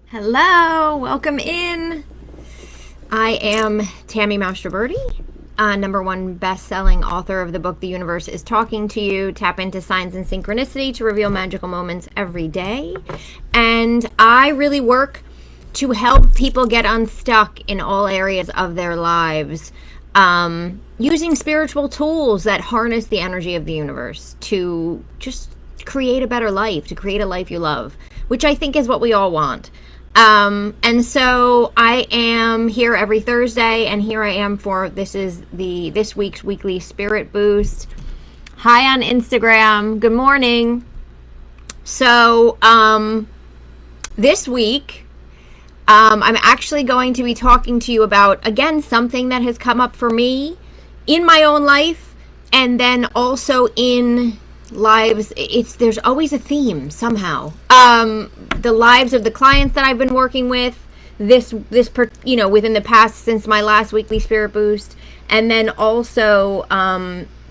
Hello, welcome in. I am Tammy Mastroberti, #1 best-selling author of the book The Universe is Talking to You. Tap into signs and synchronicity to reveal magical moments every day. And I really work to help people get unstuck in all areas of their lives, using spiritual tools that harness the energy of the universe to just create a better life, to create a life you love, which I think is what we all want. And so I am here every Thursday, and here I am for this week's weekly spirit boost. Hi on Instagram. Good morning. So, this week, I'm actually going to be talking to you about, again, something that has come up for me in my own life, and then also in lives. There's always a theme somehow. The lives of the clients that I've been working with within the past, since my last weekly spirit boost, and then also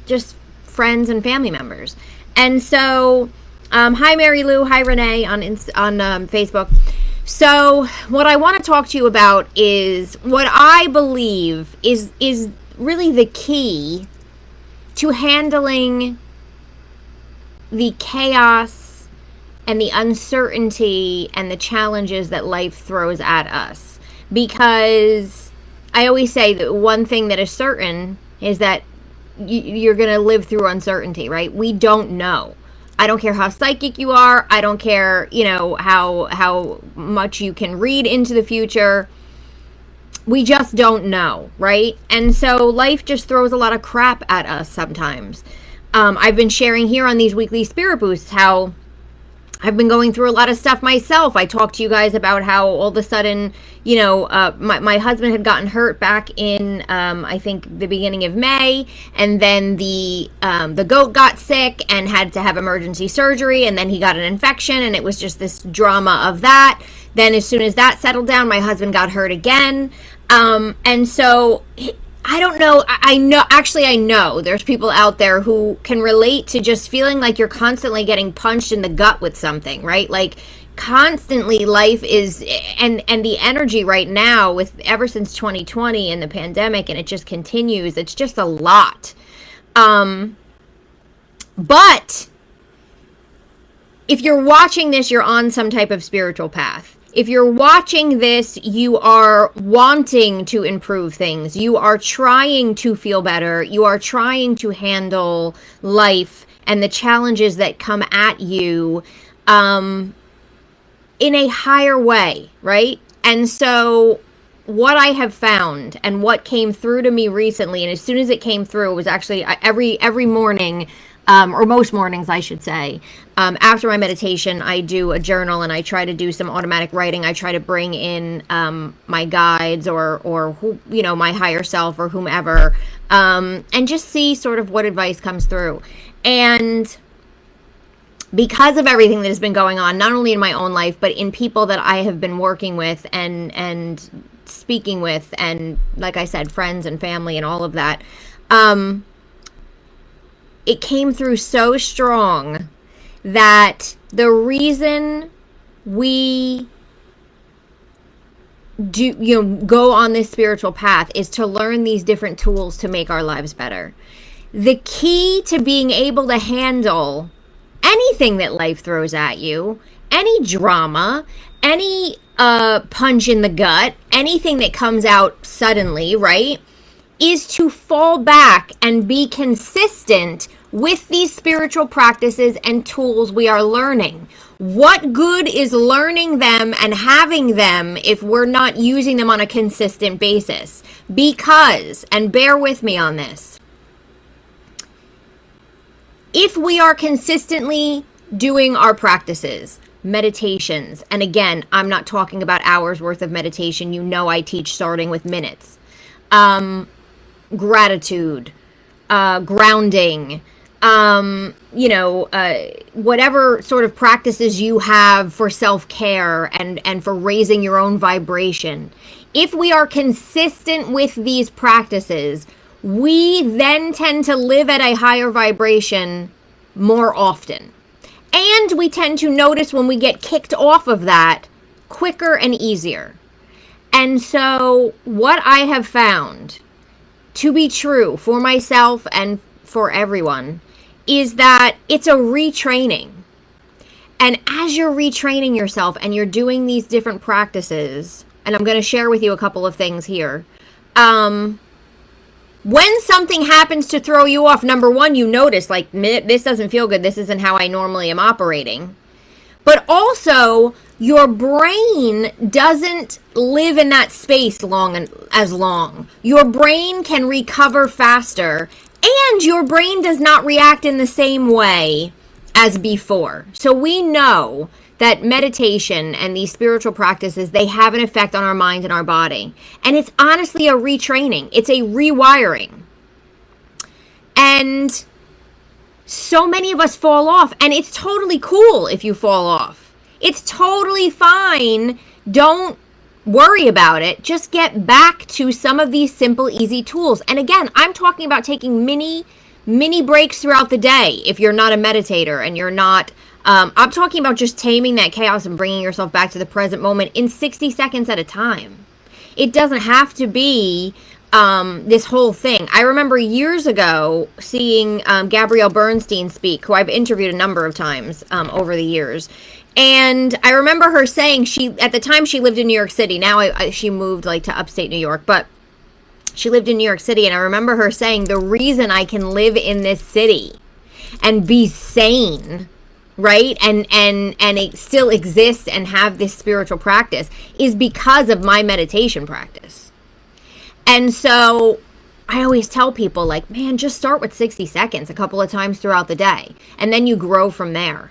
just friends and family members. And so hi Mary Lou, hi Renee on Facebook. So what I want to talk to you about is what I believe is really the key to handling the chaos and the uncertainty and the challenges that life throws at us. Because I always say that one thing that is certain is that you're going to live through uncertainty, right? We don't know. I don't care how psychic you are. I don't care, how much you can read into the future. We just don't know, right? And so life just throws a lot of crap at us sometimes. I've been sharing here on these weekly spirit boosts how I've been going through a lot of stuff myself. I talked to you guys about how all of a sudden, my husband had gotten hurt back in, I think, the beginning of May. And then the goat got sick and had to have emergency surgery. And then he got an infection, and it was just this drama of that. Then as soon as that settled down, my husband got hurt again. And so I don't know. I know there's people out there who can relate to just feeling like you're constantly getting punched in the gut with something, right? Like constantly life is, and the energy right now with ever since 2020 and the pandemic, and it just continues. It's just a lot. But if you're watching this, you're on some type of spiritual path. If you're watching this, you are wanting to improve things. You are trying to feel better. You are trying to handle life and the challenges that come at you in a higher way, right? And so what I have found and what came through to me recently, and as soon as it came through, it was actually every morning, or most mornings, I should say. After my meditation, I do a journal, and I try to do some automatic writing. I try to bring in my guides or who, my higher self or whomever, and just see sort of what advice comes through. And because of everything that has been going on, not only in my own life, but in people that I have been working with and speaking with, and like I said, friends and family and all of that, it came through so strong that the reason we go on this spiritual path is to learn these different tools to make our lives better. The key to being able to handle anything that life throws at you, any drama, any punch in the gut, anything that comes out suddenly, right, is to fall back and be consistent with these spiritual practices and tools we are learning. What good is learning them and having them if we're not using them on a consistent basis? Because, and bear with me on this, if we are consistently doing our practices, meditations, and again, I'm not talking about hours worth of meditation. I teach starting with minutes. Gratitude, grounding, whatever sort of practices you have for self-care and for raising your own vibration. If we are consistent with these practices, we then tend to live at a higher vibration more often. And we tend to notice when we get kicked off of that quicker and easier. And so what I have found to be true for myself and for everyone is that it's a retraining. And as you're retraining yourself and you're doing these different practices, and I'm going to share with you a couple of things here. When something happens to throw you off, number one, you notice, like, this doesn't feel good. This isn't how I normally am operating. But also, your brain doesn't live in that space as long. Your brain can recover faster, and your brain does not react in the same way as before. So we know that meditation and these spiritual practices, they have an effect on our mind and our body. And it's honestly a retraining. It's a rewiring. And so many of us fall off, and it's totally cool if you fall off. It's totally fine. Don't worry about it. Just get back to some of these simple, easy tools. And again, I'm talking about taking mini breaks throughout the day if you're not a meditator and you're not, I'm talking about just taming that chaos and bringing yourself back to the present moment in 60 seconds at a time. It doesn't have to be this whole thing. I remember years ago seeing Gabrielle Bernstein speak, who I've interviewed a number of times over the years. And I remember her saying at the time she lived in New York City. Now she moved like to upstate New York, but she lived in New York City. And I remember her saying, the reason I can live in this city and be sane, right? And it still exists and have this spiritual practice is because of my meditation practice. And so I always tell people, like, man, just start with 60 seconds a couple of times throughout the day. And then you grow from there.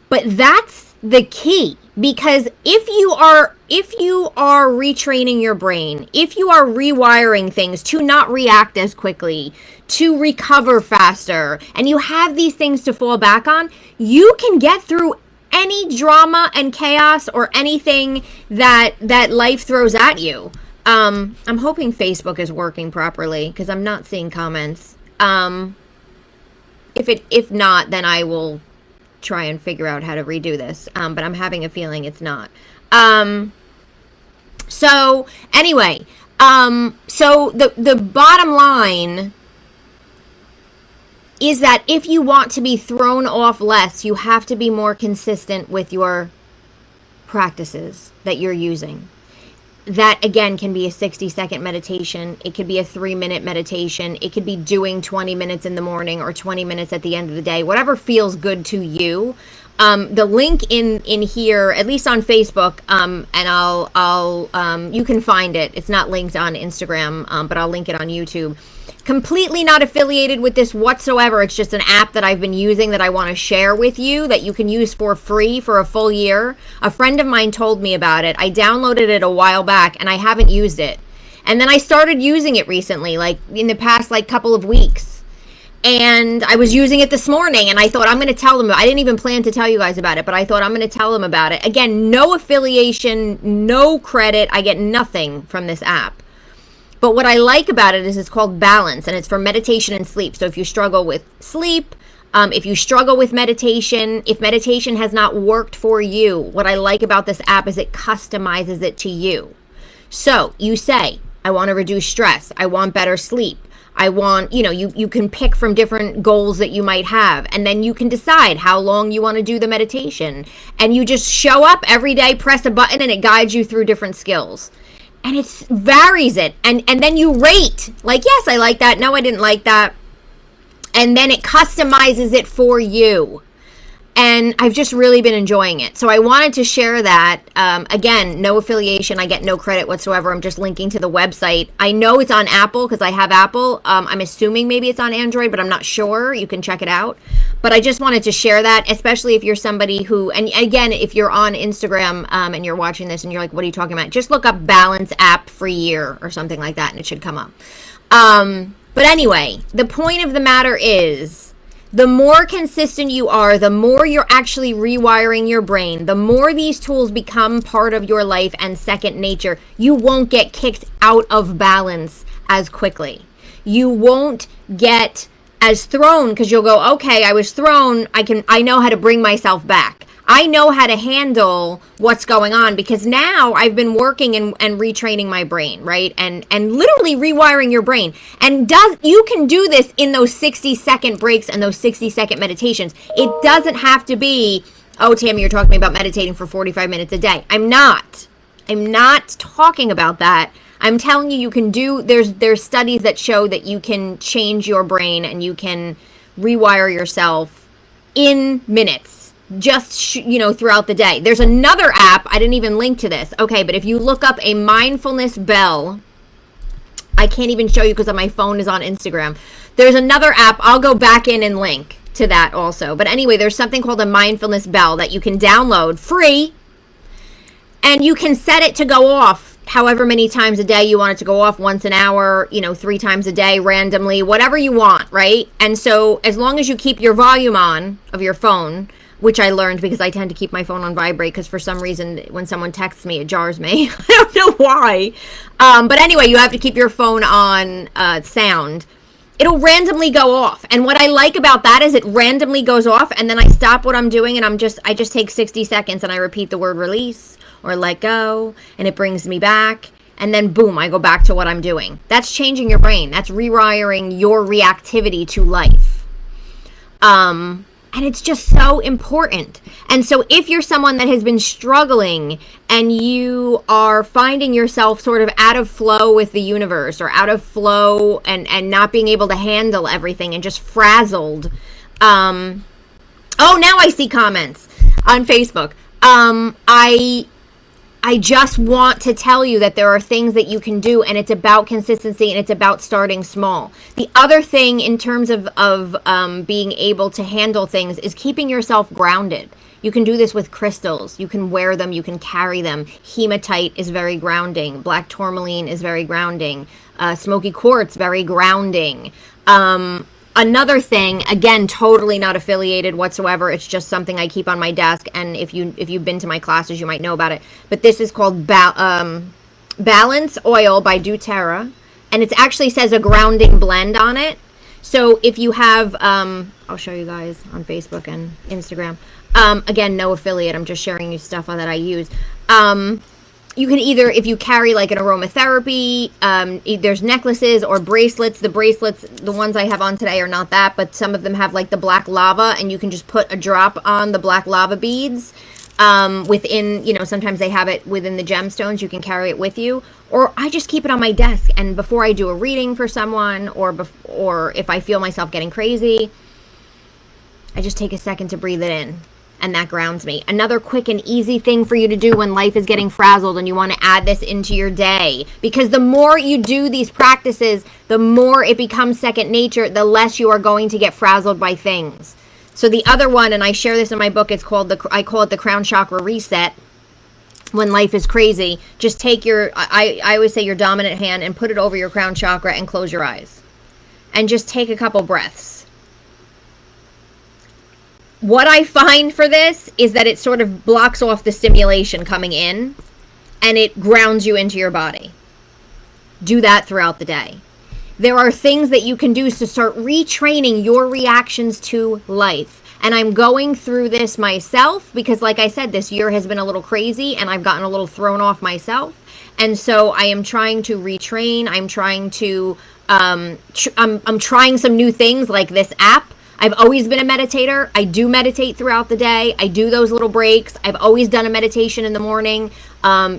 But that's the key, because if you are retraining your brain, if you are rewiring things to not react as quickly, to recover faster, and you have these things to fall back on, you can get through any drama and chaos or anything that life throws at you. I'm hoping Facebook is working properly because I'm not seeing comments. If not, then I will try and figure out how to redo this, but I'm having a feeling it's not. So anyway, so the bottom line is that if you want to be thrown off less, you have to be more consistent with your practices that you're using. That, again, can be a 60-second meditation. It could be a 3-minute meditation. It could be doing 20 minutes in the morning or 20 minutes at the end of the day, whatever feels good to you. The link in here, at least on Facebook, and I'll you can find it. It's not linked on Instagram, but I'll link it on YouTube. Completely not affiliated with this whatsoever. It's just an app that I've been using that I want to share with you that you can use for free for a full year. A friend of mine told me about it. I downloaded it a while back and I haven't used it. And then I started using it recently, like in the past couple of weeks. And I was using it this morning and I thought I'm going to tell them. I didn't even plan to tell you guys about it, but I thought I'm going to tell them about it. Again, no affiliation, no credit. I get nothing from this app. But what I like about it is it's called Balance, and it's for meditation and sleep. So if you struggle with sleep, if you struggle with meditation, if meditation has not worked for you, what I like about this app is it customizes it to you. So you say, I want to reduce stress. I want better sleep. I want, you can pick from different goals that you might have, and then you can decide how long you want to do the meditation. And you just show up every day, press a button, and it guides you through different skills. And it varies it. And then you rate. Like, yes, I like that. No, I didn't like that. And then it customizes it for you. And I've just really been enjoying it. So I wanted to share that. Again, no affiliation. I get no credit whatsoever. I'm just linking to the website. I know it's on Apple because I have Apple. I'm assuming maybe it's on Android, but I'm not sure. You can check it out. But I just wanted to share that, especially if you're somebody who, and again, if you're on Instagram and you're watching this and you're like, what are you talking about? Just look up Balance app free year or something like that and it should come up. But anyway, the point of the matter is, the more consistent you are, the more you're actually rewiring your brain, the more these tools become part of your life and second nature, you won't get kicked out of balance as quickly. You won't get as thrown because you'll go, okay, I was thrown. I know how to bring myself back. I know how to handle what's going on because now I've been working and retraining my brain, right? And literally rewiring your brain. And you can do this in those 60-second breaks and those 60-second meditations. It doesn't have to be, oh, Tammy, you're talking about meditating for 45 minutes a day. I'm not talking about that. I'm telling you, you can do, there's studies that show that you can change your brain and you can rewire yourself in minutes. Just, throughout the day. There's another app. I didn't even link to this. Okay, but if you look up a mindfulness bell, I can't even show you because my phone is on Instagram. There's another app. I'll go back in and link to that also. But anyway, there's something called a mindfulness bell that you can download free. And you can set it to go off however many times a day you want it to go off, once an hour, 3 times a day, randomly, whatever you want, right? And so as long as you keep your volume on of your phone, which I learned because I tend to keep my phone on vibrate because for some reason when someone texts me, it jars me. I don't know why. But anyway, you have to keep your phone on sound. It'll randomly go off. And what I like about that is it randomly goes off and then I stop what I'm doing and I just take 60 seconds and I repeat the word release or let go and it brings me back. And then boom, I go back to what I'm doing. That's changing your brain. That's rewiring your reactivity to life. And it's just so important. And so if you're someone that has been struggling and you are finding yourself sort of out of flow with the universe or out of flow and not being able to handle everything and just frazzled. Oh, now I see comments on Facebook. I just want to tell you that there are things that you can do, and it's about consistency, and it's about starting small. The other thing in terms of being able to handle things is keeping yourself grounded. You can do this with crystals. You can wear them. You can carry them. Hematite is very grounding. Black tourmaline is very grounding. Smoky quartz, very grounding. Another thing, again, totally not affiliated whatsoever. It's just something I keep on my desk. And if you've been to my classes, you might know about it. But this is called Balance Oil by doTERRA. And it actually says a grounding blend on it. So if you have, I'll show you guys on Facebook and Instagram. Again, no affiliate. I'm just sharing you stuff that I use. You can either, if you carry like an aromatherapy, there's necklaces or bracelets. The bracelets, the ones I have on today are not that, but some of them have like the black lava, and you can just put a drop on the black lava beads within, sometimes they have it within the gemstones. You can carry it with you. Or I just keep it on my desk, and before I do a reading for someone or if I feel myself getting crazy, I just take a second to breathe it in. And that grounds me. Another quick and easy thing for you to do when life is getting frazzled and you want to add this into your day. Because the more you do these practices, the more it becomes second nature, the less you are going to get frazzled by things. So the other one, and I share this in my book, I call it the crown chakra reset. When life is crazy, just take I always say your dominant hand and put it over your crown chakra and close your eyes. And just take a couple breaths. What I find for this is that it sort of blocks off the stimulation coming in and it grounds you into your body. Do that throughout the day. There are things that you can do to start retraining your reactions to life. And I'm going through this myself because, like I said, this year has been a little crazy and I've gotten a little thrown off myself. And so I am trying to retrain. I'm trying to, I'm trying some new things like this app. I've always been a meditator. I do meditate throughout the day. I do those little breaks. I've always done a meditation in the morning.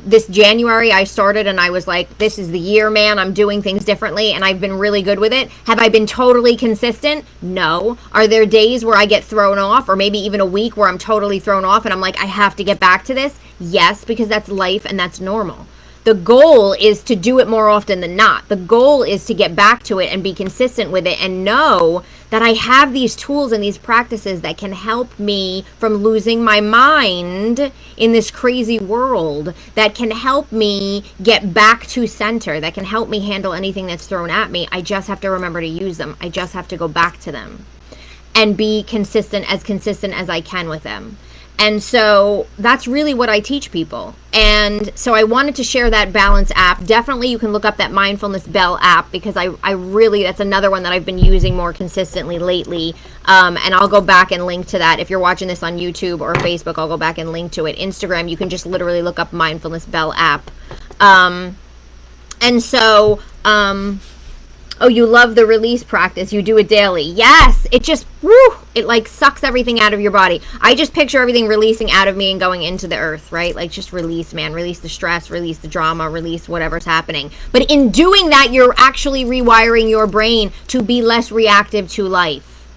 This January I started and I was like, this is the year, man. I'm doing things differently and I've been really good with it. Have I been totally consistent? No. Are there days where I get thrown off or maybe even a week where I'm totally thrown off and I'm like, I have to get back to this? Yes, because that's life and that's normal. The goal is to do it more often than not. The goal is to get back to it and be consistent with it and know that I have these tools and these practices that can help me from losing my mind in this crazy world, that can help me get back to center, that can help me handle anything that's thrown at me. I just have to remember to use them. I just have to go back to them and be consistent as I can with them. And so that's really what I teach people. And so I wanted to share that balance app. Definitely you can look up that mindfulness bell app, because I really, that's another one that I've been using more consistently lately. And I'll go back and link to that. If you're watching this on YouTube or Facebook, I'll go back and link to it. Instagram, you can just literally look up mindfulness bell app. And so, oh, you love the release practice. You do it daily. Yes. It just, it like sucks everything out of your body. I just picture everything releasing out of me and going into the earth, right? Like just release, man. Release the stress, release the drama, release whatever's happening. But in doing that, you're actually rewiring your brain to be less reactive to life.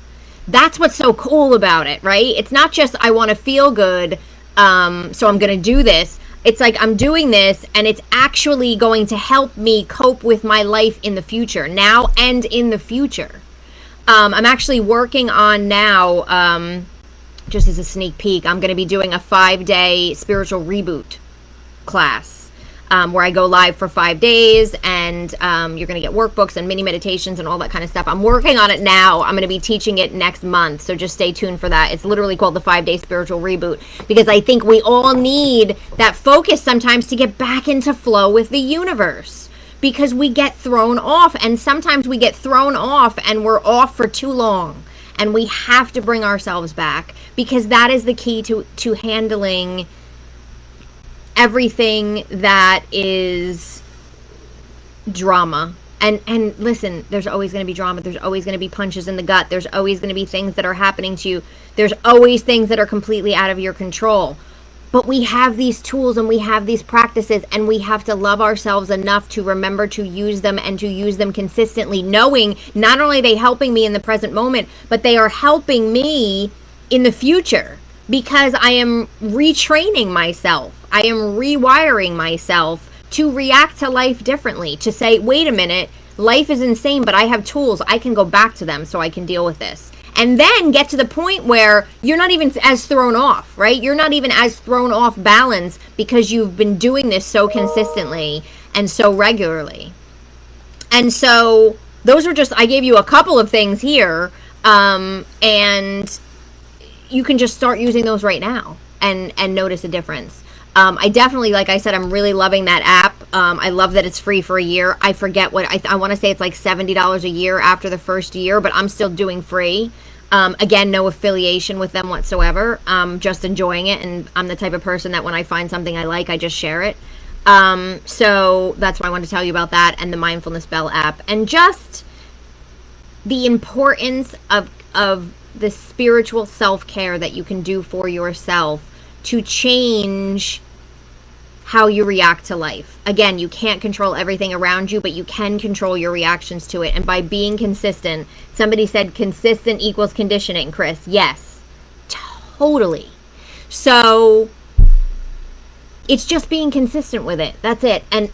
That's what's so cool about it, right? It's not just, I want to feel good, so I'm going to do this. It's like I'm doing this and it's actually going to help me cope with my life in the future, now and in the future. I'm actually working on now, just as a sneak peek, I'm going to be doing a 5-day spiritual reboot class, where I go live for 5 days, and you're going to get workbooks and mini meditations and all that kind of stuff. I'm working on it now. I'm going to be teaching it next month, so just stay tuned for that. It's literally called the 5-day spiritual reboot, because I think we all need that focus sometimes to get back into flow with the universe, because we get thrown off, and sometimes we get thrown off and we're off for too long, and we have to bring ourselves back, because that is the key to handling everything that is drama. And listen, there's always going to be drama. There's always going to be punches in the gut. There's always going to be things that are happening to you. There's always things that are completely out of your control. But we have these tools and we have these practices, and we have to love ourselves enough to remember to use them, and to use them consistently, knowing not only are they helping me in the present moment, but they are helping me in the future, because I am retraining myself. I am rewiring myself to react to life differently, to say, wait a minute, life is insane, but I have tools. I can go back to them so I can deal with this. And then get to the point where you're not even as thrown off, right? You're not even as thrown off balance, because you've been doing this so consistently and so regularly. And so those are just, I gave you a couple of things here, and you can just start using those right now and notice a difference. I definitely, like I said, I'm really loving that app. I love that it's free for a year. I forget what, I want to say it's like $70 a year after the first year, but I'm still doing free. Again, no affiliation with them whatsoever. Just enjoying it. And I'm the type of person that when I find something I like, I just share it. So that's why I wanted to tell you about that, and the Mindfulness Bell app, and just the importance of the spiritual self-care that you can do for yourself to change how you react to life. Again, you can't control everything around you, but you can control your reactions to it. And by being consistent, somebody said consistent equals conditioning, Chris. Yes, totally. So it's just being consistent with it. That's it. And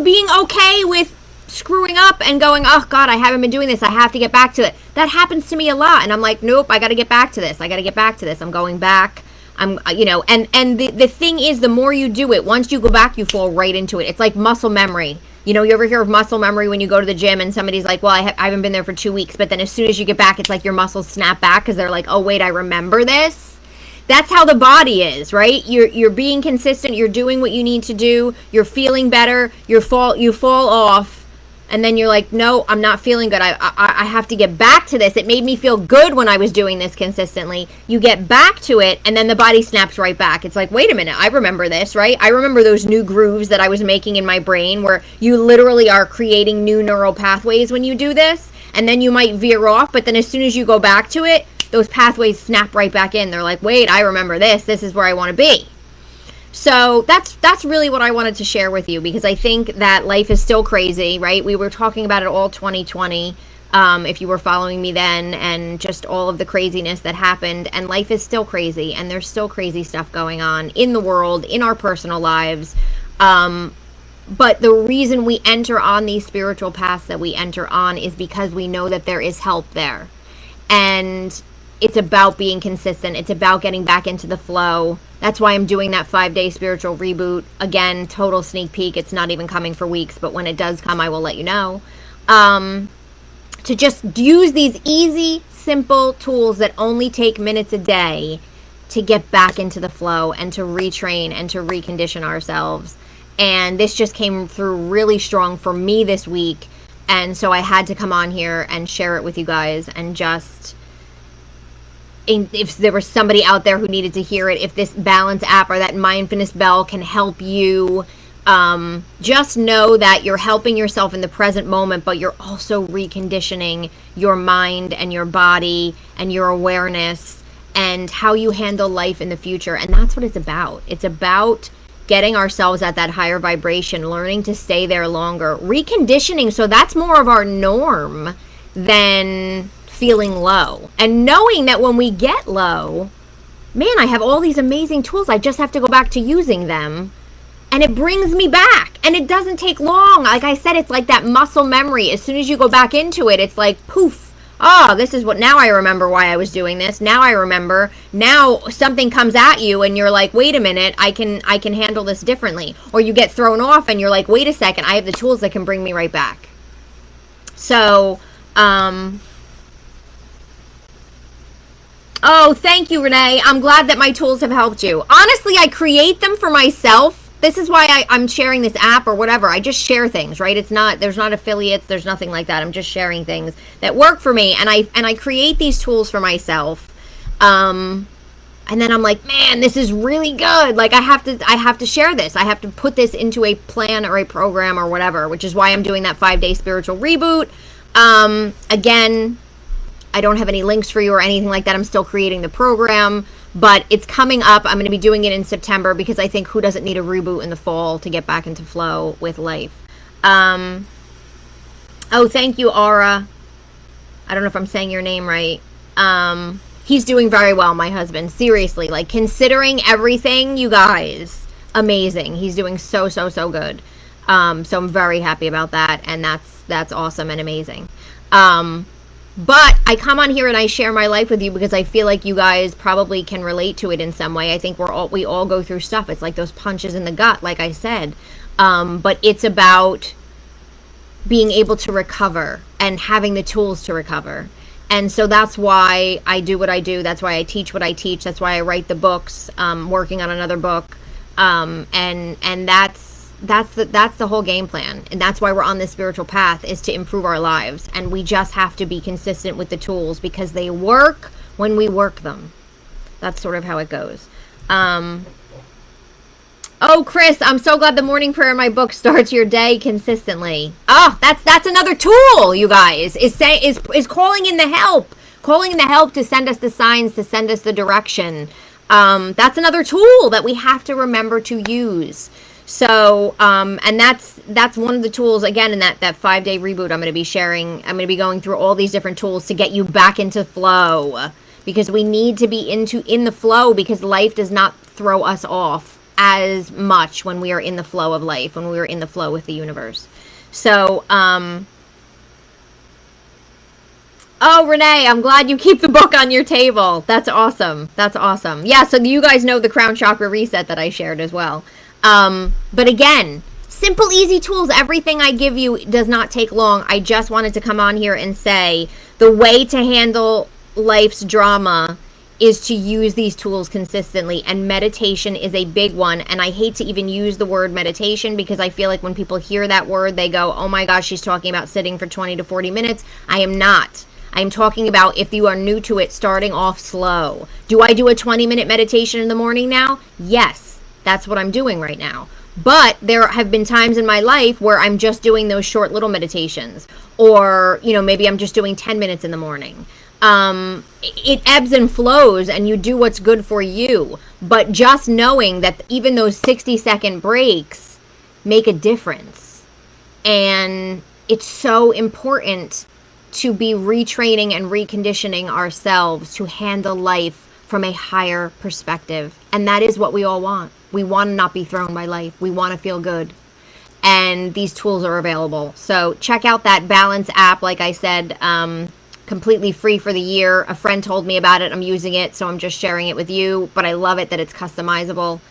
being okay with screwing up and going, oh God, I haven't been doing this. I have to get back to it. That happens to me a lot. And I'm like, nope, I got to get back to this. I got to get back to this. I'm going back. And the thing is, the more you do it, once you go back, you fall right into it. It's like muscle memory. You ever hear of muscle memory when you go to the gym and somebody's like, well, I haven't been there for 2 weeks. But then as soon as you get back, it's like your muscles snap back, because they're like, oh, wait, I remember this. That's how the body is, right? You're being consistent. You're doing what you need to do. You're feeling better. You fall off. And then you're like, no, I'm not feeling good. I have to get back to this. It made me feel good when I was doing this consistently. You get back to it, and then the body snaps right back. It's like, wait a minute, I remember this, right? I remember those new grooves that I was making in my brain, where you literally are creating new neural pathways when you do this. And then you might veer off, but then as soon as you go back to it, those pathways snap right back in. They're like, wait, I remember this. This is where I want to be. So that's really what I wanted to share with you, because I think that life is still crazy, right? We were talking about it all 2020, if you were following me then, and just all of the craziness that happened. And life is still crazy, and there's still crazy stuff going on in the world, in our personal lives. But the reason we enter on these spiritual paths that we enter on is because we know that there is help there. And it's about being consistent. It's about getting back into the flow. That's why I'm doing that 5-day spiritual reboot. Again, total sneak peek. It's not even coming for weeks, but when it does come, I will let you know. To just use these easy, simple tools that only take minutes a day to get back into the flow and to retrain and to recondition ourselves. And this just came through really strong for me this week. And so I had to come on here and share it with you guys, and just, if there was somebody out there who needed to hear it, if this balance app or that mindfulness bell can help you, just know that you're helping yourself in the present moment, but you're also reconditioning your mind and your body and your awareness and how you handle life in the future. And that's what it's about. It's about getting ourselves at that higher vibration, learning to stay there longer, reconditioning. So that's more of our norm than feeling low, and knowing that when we get low, man, I have all these amazing tools. I just have to go back to using them, and it brings me back, and it doesn't take long. Like I said, it's like that muscle memory. As soon as you go back into it, it's like poof. Oh, this is what, now I remember why I was doing this. Now I remember. Now something comes at you and you're like, wait a minute, I can handle this differently. Or you get thrown off and you're like, wait a second, I have the tools that can bring me right back. So, oh, thank you, Renee. I'm glad that my tools have helped you. Honestly, I create them for myself. This is why I'm sharing this app or whatever. I just share things, right? There's not affiliates, there's nothing like that. I'm just sharing things that work for me, and I create these tools for myself. And then I'm like, man, this is really good. Like I have to share this. I have to put this into a plan or a program or whatever, which is why I'm doing that 5-day spiritual reboot. Again, I don't have any links for you or anything like that. I'm still creating the program, but it's coming up. I'm going to be doing it in September because I think who doesn't need a reboot in the fall to get back into flow with life? Oh, thank you, Aura. I don't know if I'm saying your name right. He's doing very well, my husband. Seriously, like considering everything, you guys, amazing. He's doing so good. So I'm very happy about that, and that's awesome and amazing. But I come on here and I share my life with you because I feel like you guys probably can relate to it in some way. I think we all go through stuff. It's like those punches in the gut, like I said. But it's about being able to recover and having the tools to recover. And so that's why I do what I do. That's why I teach what I teach. That's why I write the books, working on another book. And that's the whole game plan, and that's why we're on this spiritual path, is to improve our lives. And we just have to be consistent with the tools because they work when we work them. That's sort of how it goes. Oh, Chris, I'm so glad the morning prayer in my book starts your day consistently. Oh, that's another tool, you guys, is calling in the help to send us the signs, to send us the direction. That's another tool that we have to remember to use. So, and that's one of the tools, again, in that 5-day reboot I'm going to be sharing. I'm going to be going through all these different tools to get you back into flow, because we need to be in the flow, because life does not throw us off as much when we are in the flow of life, when we are in the flow with the universe. So, oh, Renee, I'm glad you keep the book on your table. That's awesome. That's awesome. Yeah, so you guys know the Crown Chakra Reset that I shared as well. But again, simple, easy tools. Everything I give you does not take long. I just wanted to come on here and say the way to handle life's drama is to use these tools consistently, and meditation is a big one. And I hate to even use the word meditation because I feel like when people hear that word, they go, oh my gosh, she's talking about sitting for 20 to 40 minutes. I am not. I'm talking about, if you are new to it, starting off slow. Do I do a 20-minute meditation in the morning now? Yes. That's what I'm doing right now. But there have been times in my life where I'm just doing those short little meditations, or, maybe I'm just doing 10 minutes in the morning. It ebbs and flows, and you do what's good for you. But just knowing that even those 60-second breaks make a difference. And it's so important to be retraining and reconditioning ourselves to handle life from a higher perspective. And that is what we all want. We want to not be thrown by life. We want to feel good. And these tools are available. So check out that Balance app. Like I said, completely free for the year. A friend told me about it. I'm using it, so I'm just sharing it with you. But I love it that it's customizable.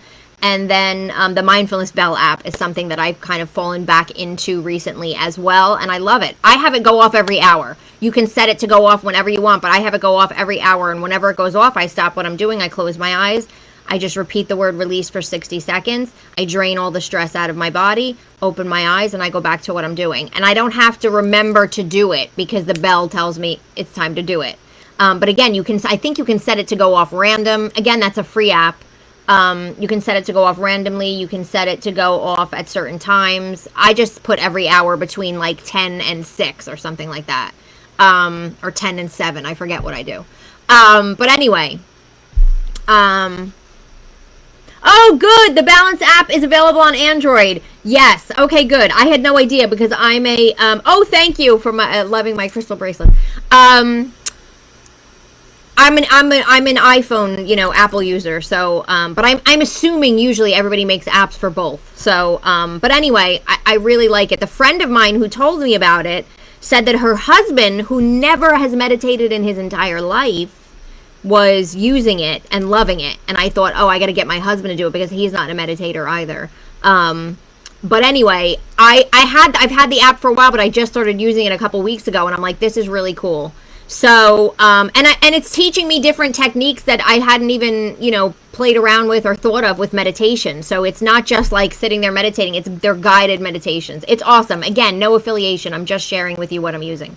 And then the Mindfulness Bell app is something that I've kind of fallen back into recently as well. And I love it. I have it go off every hour. You can set it to go off whenever you want, but I have it go off every hour. And whenever it goes off, I stop what I'm doing. I close my eyes. I just repeat the word release for 60 seconds. I drain all the stress out of my body, open my eyes, and I go back to what I'm doing. And I don't have to remember to do it because the bell tells me it's time to do it. But again, I think you can set it to go off random. Again, that's a free app. You can set it to go off randomly. You can set it to go off at certain times. I just put every hour between like 10 and 6 or something like that. Or 10 and 7. I forget what I do. But anyway, oh, good. The Balance app is available on Android. Yes. Okay, good. I had no idea because I'm a, oh, thank you for loving my crystal bracelet. I'm an iPhone, Apple user. So, but I'm assuming usually everybody makes apps for both. So, but anyway, I really like it. The friend of mine who told me about it said that her husband, who never has meditated in his entire life, was using it and loving it. And I thought, oh, I got to get my husband to do it because he's not a meditator either. But anyway, I've had the app for a while, but I just started using it a couple weeks ago, and I'm like, this is really cool. So, and it's teaching me different techniques that I hadn't even, played around with or thought of with meditation. So it's not just like sitting there meditating. They're guided meditations. It's awesome. Again, no affiliation. I'm just sharing with you what I'm using.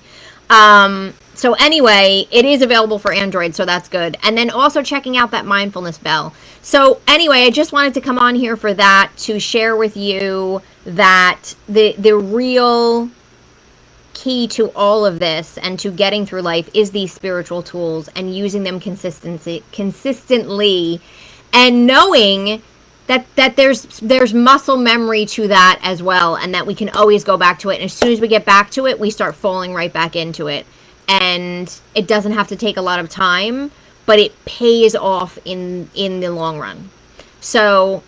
So anyway, it is available for Android, so that's good. And then also checking out that mindfulness bell. So anyway, I just wanted to come on here for that, to share with you that the real key to all of this and to getting through life is these spiritual tools and using them consistently, and knowing that there's muscle memory to that as well, and that we can always go back to it. And as soon as we get back to it, we start falling right back into it. And it doesn't have to take a lot of time, but it pays off in the long run. So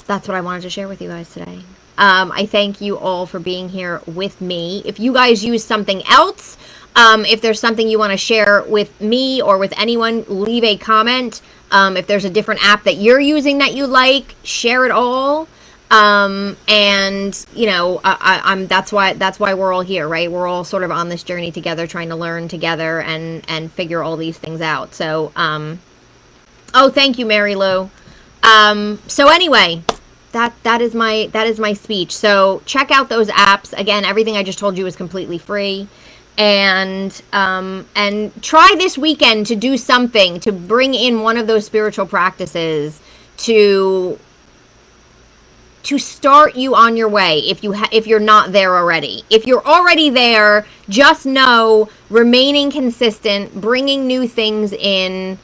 that's what I wanted to share with you guys today. I thank you all for being here with me. If you guys use something else, if there's something you want to share with me or with anyone, leave a comment. If there's a different app that you're using that you like, share it all. And that's why we're all here, right? We're all sort of on this journey together, trying to learn together and figure all these things out. So, oh, thank you, Mary Lou. So anyway, that is my speech. So check out those apps. Again, everything I just told you is completely free. And try this weekend to do something to bring in one of those spiritual practices to start you on your way if you're not there already. If you're already there, just know remaining consistent, bringing new things in,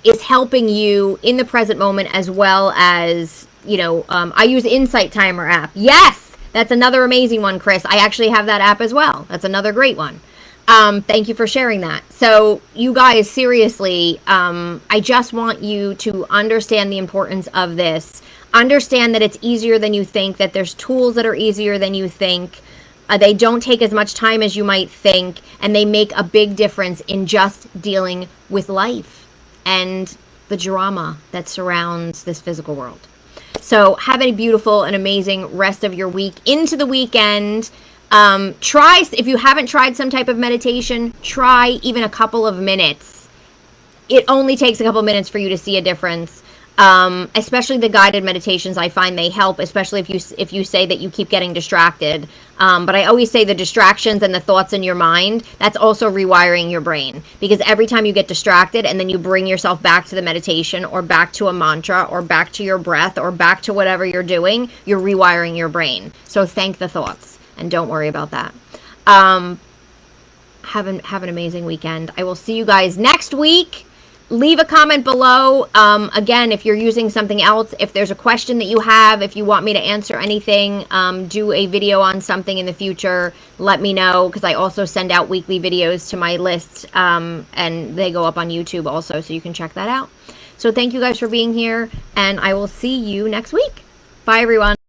is helping you in the present moment, as well as, I use Insight Timer app. Yes! That's another amazing one, Chris. I actually have that app as well. That's another great one. Thank you for sharing that. So you guys, seriously, I just want you to understand the importance of this. Understand that it's easier than you think, that there's tools that are easier than you think. They don't take as much time as you might think, and they make a big difference in just dealing with life and the drama that surrounds this physical world. So have a beautiful and amazing rest of your week into the weekend. Try, if you haven't tried some type of meditation, try even a couple of minutes. It only takes a couple of minutes for you to see a difference. Especially the guided meditations, I find they help, especially if you say that you keep getting distracted. But I always say the distractions and the thoughts in your mind, that's also rewiring your brain. Because every time you get distracted and then you bring yourself back to the meditation or back to a mantra or back to your breath or back to whatever you're doing, you're rewiring your brain. So thank the thoughts and don't worry about that. Have an amazing weekend. I will see you guys next week. Leave a comment below. Again, if you're using something else, if there's a question that you have, if you want me to answer anything, do a video on something in the future, let me know, because I also send out weekly videos to my list, and they go up on YouTube also, so you can check that out. So thank you guys for being here, and I will see you next week. Bye, everyone.